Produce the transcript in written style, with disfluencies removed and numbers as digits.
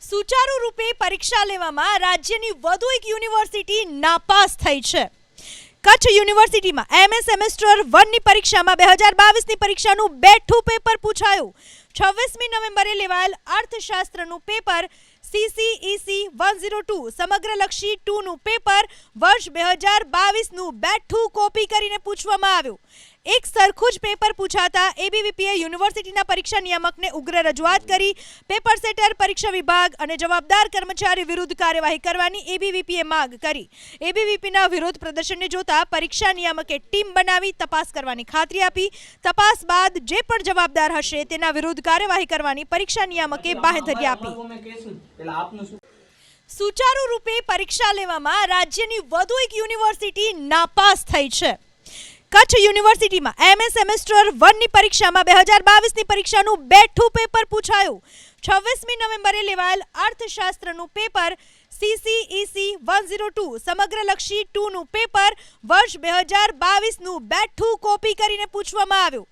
સુચારુ રૂપે પરીક્ષા લેવામાં રાજ્યની વધુ એક યુનિવર્સિટી નાપાસ થઈ છે. કચ્છ યુનિવર્સિટીમાં એમએ સેમેસ્ટર 1 ની પરીક્ષામાં 2022 ની પરીક્ષાનું બેઠું પેપર પૂછાયું. 26મી નવેમ્બરે લેવાયેલ અર્થશાસ્ત્રનું પેપર CCEC 102 સમગ્રલક્ષી 2 નું પેપર વર્ષ 2022નું બેઠું કોપી કરીને પૂછવામાં આવ્યું. એક સરખું જ પેપર પૂછાતા એબીવીપીએ યુનિવર્સિટીના પરીક્ષા નિયામકને ઉગ્ર રજૂઆત કરી. પેપર સેટર, પરીક્ષા વિભાગ અને જવાબદાર કર્મચારી વિરુદ્ધ કાર્યવાહી કરવાની એબીવીપીએ માંગ કરી. એબીવીપીના વિરોધ પ્રદર્શનને જોતા પરીક્ષા નિયામકે ટીમ બનાવી તપાસ કરવાની ખાતરી આપી. તપાસ બાદ જે પણ જવાબદાર હશે તેના વિરુદ્ધ કાર્યવાહી કરવાની પરીક્ષા નિયામકે બાંહેધરી આપી. સુચારુ રૂપે પરીક્ષા લેવામાં રાજ્યની વધુ એક યુનિવર્સિટી નાપાસ થઈ છે. કચ્છ યુનિવર્સિટીમાં એમએ સેમેસ્ટર 1 ની પરીક્ષામાં 2022 ની પરીક્ષાનું બેઠું પેપર પૂછાયું. 26મી નવેમ્બરે લેવાયેલ અર્થશાસ્ત્રનું પેપર CCEC 102 સમગ્રલક્ષી 2 નું પેપર વર્ષ 2022નું બેઠું કોપી કરીને પૂછવામાં આવ્યું.